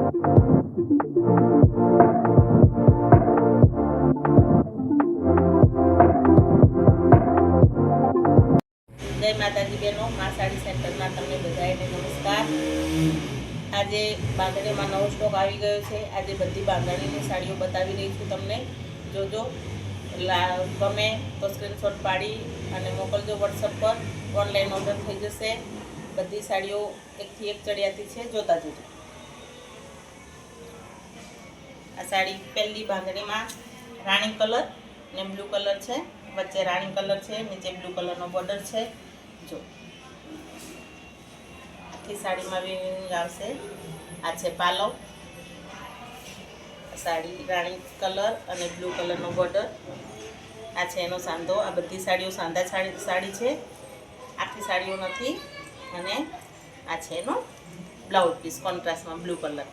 જય માતાજી બહેનો, મા સાડી સેન્ટરમાં તમને બધાને નમસ્કાર। આજે બાંધણીમાં નવો સ્ટોક આવી ગયો છે। આજે બધી બાંધણીની સાડીઓ બતાવી રહી છું તમને। જોજો, ગમે તો સ્ક્રીનશોટ પાડી અને મોકલજો વોટ્સઅપ પર। ઓનલાઈન ઓર્ડર થઈ જશે। બધી સાડીઓ એકથી એક ચડિયાતી છે, જોતા જજો। આ સાડી પહેલી બાંધણીમાં રાણી કલર ને બ્લુ કલર છે, વચ્ચે રાણી કલર છે, નીચે બ્લુ કલરનો બોર્ડર છે। જો આખી સાડીમાં વિવિંગ આવશે। આ છે પાલવ, સાડી રાણી કલર અને બ્લુ કલરનો બોર્ડર। આ છે એનો સાંધો। આ બધી સાડીઓ સાંધા સાડી છે, આખી સાડીઓ નથી। અને આ છે એનો બ્લાઉઝ પીસ કોન્ટ્રાસ્ટમાં બ્લુ કલર,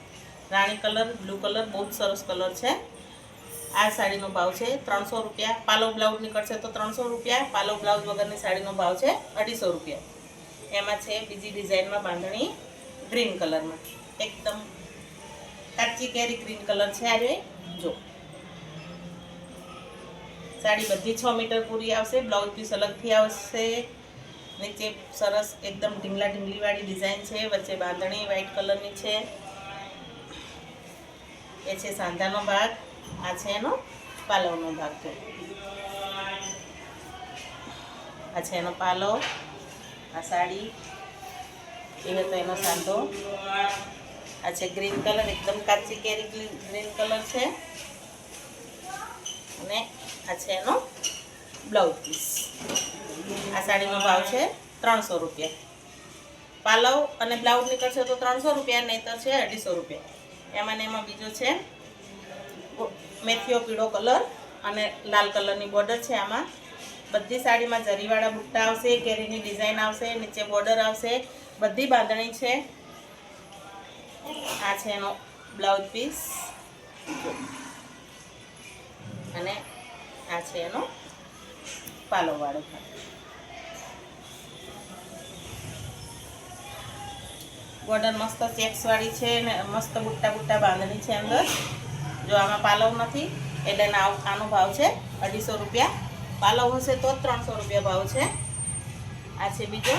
રાણી કલર, બ્લુ કલર, બહુ જ સરસ કલર છે। આ સાડીનો ભાવ છે 300 રૂપિયા। પાલવ બ્લાઉઝ નીકળશે તો 300 રૂપિયા। પાલવ બ્લાઉઝ વગરની સાડીનો ભાવ છે 250 રૂપિયા। એમાં છે બીજી ડિઝાઇનમાં બાંધણી ગ્રીન કલરમાં, એકદમ કાચી કેરી ગ્રીન કલર છે। આજે જો સાડી બધી 6 મીટર પૂરી આવશે। બ્લાઉઝ પીસ અલગથી આવશે। નીચે સરસ એકદમ ઢીંગલા ઢીંગલીવાળી ડિઝાઇન છે, વચ્ચે બાંધણી વ્હાઈટ કલરની છે। એ છે સાંધાનો ભાગ, આ છે એનો પાલવનો ભાગ છે। આ છે એનો પાલવ, આ સાડી, એ હતો એનો સાંધો। આ છે ગ્રીન કલર, એકદમ કાચી કેરી ગ્રીન કલર છે। અને આ છે એનો બ્લાઉઝ પીસ। આ સાડીનો ભાવ છે 300 રૂપિયા। પાલવ અને બ્લાઉઝ નીકળશે તો 300 રૂપિયા, નહીંતર છે 250 રૂપિયા। એમાં ને એમાં બીજો છે મેથીઓ પીળો કલર અને લાલ કલરની બોર્ડર છે। આમાં બધી સાડીમાં જરીવાળા બુટ્ટા આવશે, કેરીની ડિઝાઇન આવશે, નીચે બોર્ડર આવશે, બધી બાંધણી છે। આ છે એનો બ્લાઉઝ પીસ અને આ છે એનો પાલવવાળો ભાગ। બોર્ડર મસ્ત ચેક્સવાળી છે ને મસ્ત બુટ્ટા બુટ્ટા બાંધણી છે અંદર। જો આમાં પાલવ નથી એટલે આનો ભાવ છે 250 રૂપિયા। પાલવ હશે તો જ 300 રૂપિયા ભાવ છે। આ છે બીજો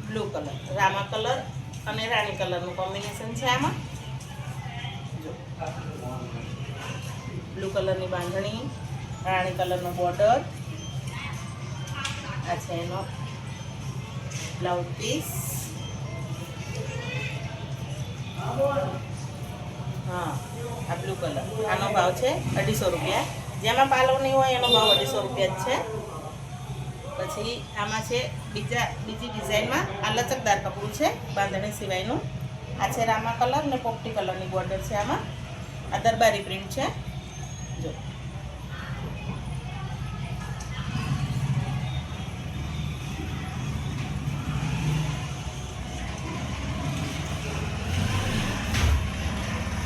બ્લુ કલર, રામા કલર અને રાણી કલરનું કોમ્બિનેશન છે આમાં। જો બ્લુ કલરની બાંધણી, રાણી કલરનો બોર્ડર, આ છે એનો બ્લાઉઝ પીસ। હા, આ બ્લુ કલર, આનો ભાવ છે 250 રૂપિયા। જેમાં પાલવ નહીં હોય એનો ભાવ 250 રૂપિયા જ છે। પછી આમાં છે બીજી ડિઝાઇનમાં આ લચકદાર કપડું છે બાંધણી સિવાયનું। આ છે રામા કલર ને પોપટી કલરની બોર્ડર છે આમાં। આ દરબારી પ્રિન્ટ છે। જો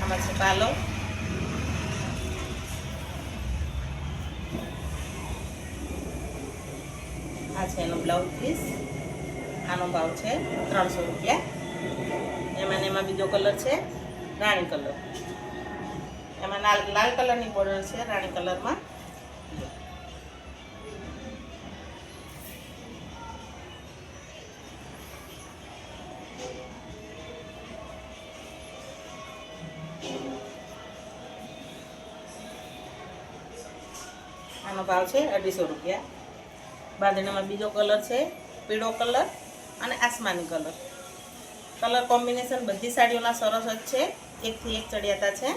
આમાં છે પાલવ, આ છે એનો બ્લાઉઝ પીસ। આનો ભાવ છે 300 રૂપિયા। એમાં ને એમાં બીજો કલર છે રાણી કલર, એમાં લાલ કલરની બોર્ડર છે રાણી કલરમાં। આનો ભાવ છે 250 રૂપિયા। બાંધણીમાં બીજો કલર છે પીળો કલર અને આસમાની કલર। કલર કોમ્બિનેશન બધી સાડીઓના સરસ જ છે, એકથી એક ચડિયાતા છે।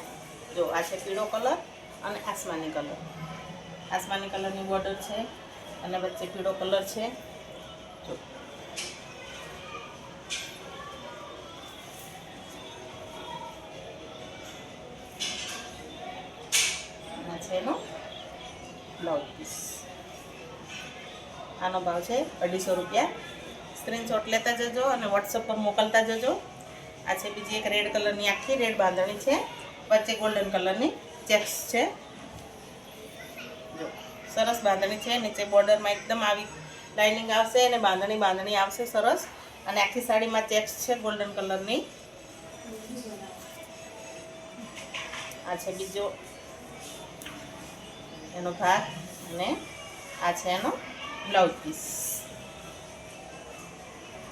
જો આ છે પીળો કલર અને આસમાની કલર, આસમાની કલરની બોર્ડર છે અને વચ્ચે પીળો કલર છે। જો આ છે એનો બ્લાઉઝ પીસ। આનો ભાવ છે 250 રૂપિયા। સ્ક્રીનશોટ લેતા જજો અને વોટ્સઅપ પર મોકલતા જજો। આ છે બીજી એક રેડ કલરની આખી રેડ બાંધણી છે, વચ્ચે ગોલ્ડન કલરની ચેક્સ છે। જો સરસ બાંધણી છે, નીચે બોર્ડરમાં એકદમ આવી લાઇનિંગ આવશે અને બાંધણી આવશે સરસ। અને આખી સાડીમાં ચેક્સ છે ગોલ્ડન કલરની। આ છે બીજો એનો ભાગ અને આ છે એનો બ્લાઉઝ પીસ.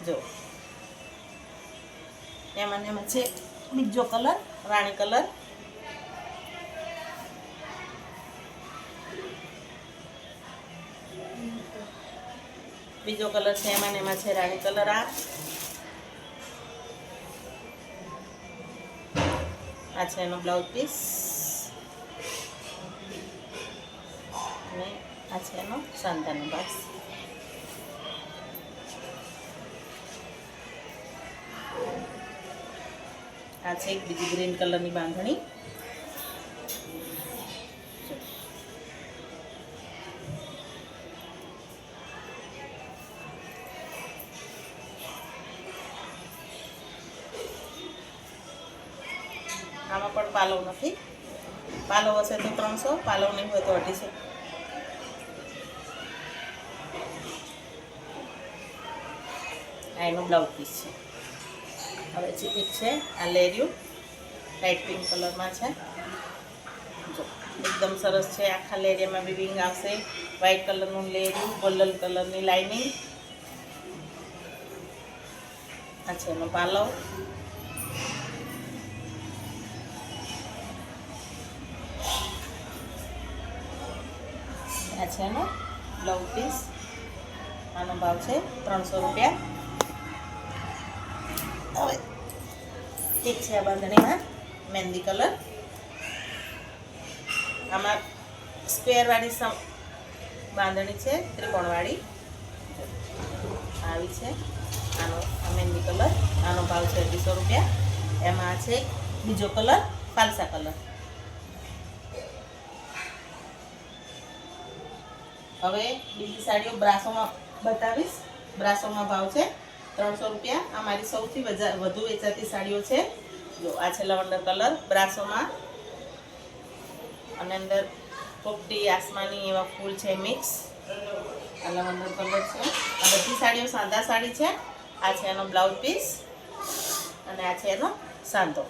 જો એમાં છે બીજો કલર રાણી કલર. બીજો કલર છે એમાં છે રાણી કલર. આ છે એનો બ્લાઉઝ પીસ અને આ છે એનો સાંધાનો ભાગ. આ છે એક બીજી ગ્રીન કલરની બાંધણી. આમાં પણ પાલવ નથી. પાલવ હશે તો 300, પાલવ નહીં હોય તો 250. આ એનો બ્લાઉઝ પીસ છે. હવે એક છે આ લેરિયું લાઇટ પિંક કલરમાં છે. જો એકદમ સરસ છે. આખા લેરિયામાં વિવિંગ આવશે. વ્હાઇટ કલરનું લેરિયું, ગોલ્ડન કલરની લાઇનિંગ. આ છે એનો પાલવ. આ છે એનો બ્લાઉઝ પીસ. આનો ભાવ છે 300 રૂપિયા. હવે એક છે આ બાંધણીમાં મહેંદી કલર. આમાં સ્ક્વેરવાળી બાંધણી છે, ત્રિકોણવાળી આવી છે. આનો મહેંદી કલર. આનો ભાવ છે 200 રૂપિયા. એમાં છે બીજો કલર ફાલસા કલર. હવે બીજી સાડીઓ બ્રાસોમાં બતાવીશ. બ્રાસોમાં ભાવ છે 300 રૂપિયા. આ મારી સૌથી વધુ વેચાતી સાડીઓ છે. જો આ છે લવંડર કલર બ્રાસોમાં અને અંદર પોપટી આસમાની એવા ફૂલ છે મિક્સ. આ લવંડર કલર છે. આ બધી સાડીઓ સાદા સાડી છે. આ છે એનો બ્લાઉઝ પીસ અને આ છે એનો સાંધો.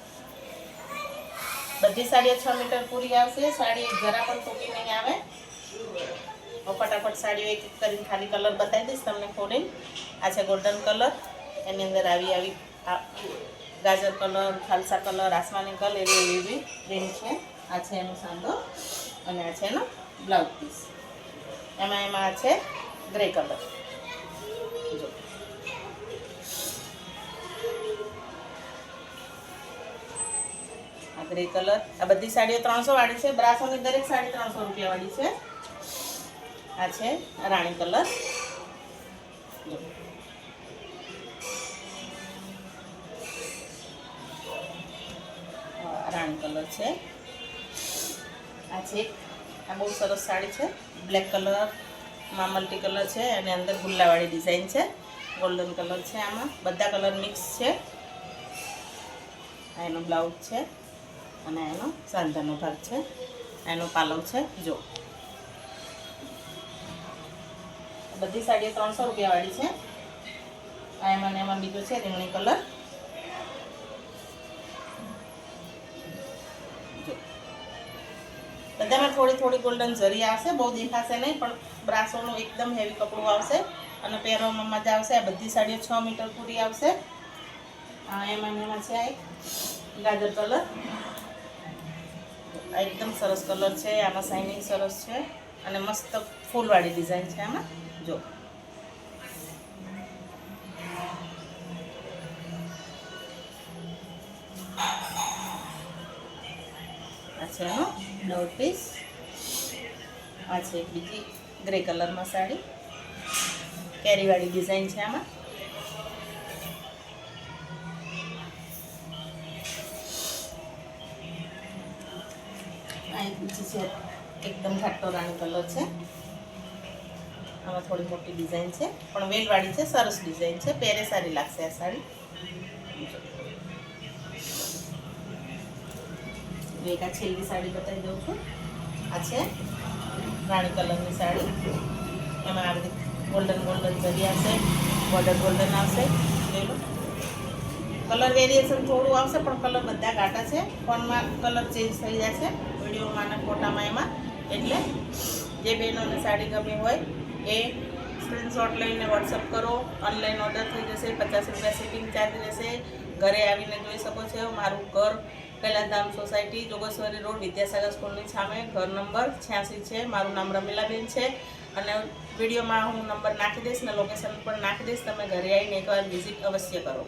બધી સાડીઓ 6 મીટર પૂરી આવશે. સાડી જરા પણ ટૂંકી નહીં આવે. ફટાફટ સાડીઓ એક એક કરીને ખાલી કલર બતાવી દઈશ તમને ખોલીને. આ છે ગોલ્ડન કલર. એની અંદર આવી ગાજર કલર, ખાલસા કલર, આસમાની કલર એવી પ્રિન્ટ છે. આ છે એનો સાંધો અને આ છે એનો બ્લાઉઝ પીસ. એમાં છે ગ્રે કલર. જો આ ગ્રે કલર. આ બધી સાડીઓ 300 વાળી છે. બ્રાસોની દરેક સાડી 300 રૂપિયા વાળી છે. આ છે રાણી કલર. રાણી કલર છે. આ છે આ બહુ સરસ સાડી છે. બ્લેક કલરમાં મલ્ટી કલર છે અને અંદર ગુલ્લાવાળી ડિઝાઇન છે. ગોલ્ડન કલર છે. આમાં બધા કલર મિક્સ છે. આ એનો બ્લાઉઝ છે અને એનો સાંધાનો ભાગ છે. એનો પાલવ છે. જો બધી સાડીઓ 300 રૂપિયા વાળી છે. આ એમાં બીજો છે રીંગણી કલર. જો બધામાં થોડી થોડી ગોલ્ડન જરી આવશે. બહુ દેખાશે નહીં પણ બ્રાસોનું એકદમ હેવી કપડું આવશે અને પહેરવામાં મજા આવશે. આ બધી સાડીઓ 6 મીટર પૂરી આવશે. એમાં છે આ એક ગાજર કલર. આ એકદમ સરસ કલર છે. આમાં શાઇનિંગ સરસ છે અને મસ્ત ફૂલવાળી ડિઝાઇન છે આમાં. જો આ છે એનો બ્લાઉઝ પીસ. આ છે એક બીજી ગ્રે કલરમાં સાડી. કેરીવાળી ડિઝાઇન છે આમાં. આ એક બીજી છે એકદમ ઘાટો રાણી કલર છે. આમાં થોડી મોટી ડિઝાઇન છે પણ વેલવાળી છે. સરસ ડિઝાઇન છે. પહેરે સારી લાગશે આ સાડી. એક આ છેલ્લી સાડી બતાવી દઉં છું. આ છે રાણી કલરની સાડી. એમાં આ બધી ગોલ્ડન જરી આવશે. બોર્ડર ગોલ્ડન આવશે. જોઈ લો કલર વેરિએશન થોડું આવશે પણ કલર બધા ઘાટા છે. ફોનમાં કલર ચેન્જ થઈ જશે વિડીયોમાં અને ફોટામાં એમાં. એટલે જે બહેનોને સાડી ગમી હોય એ સ્ક્રીનશોટ લઈને વોટ્સઅપ કરો. ઓનલાઈન ઓર્ડર થઈ જશે. 50 રૂપિયા શિપિંગ ચાર્જ રહેશે. ઘરે આવીને જોઈ શકો છો. મારું ઘર કૈલાસધામ સોસાયટી, જોગેશ્વરી રોડ, વિદ્યાસાગર સ્કૂલની સામે, ઘર નંબર 86 છે. મારું નામ રમીલાબેન છે અને વિડીયોમાં હું નંબર નાખી દઈશ ને લોકેશન પણ નાખી દઈશ. તમે ઘરે આવીને એકવાર વિઝિટ અવશ્ય કરો.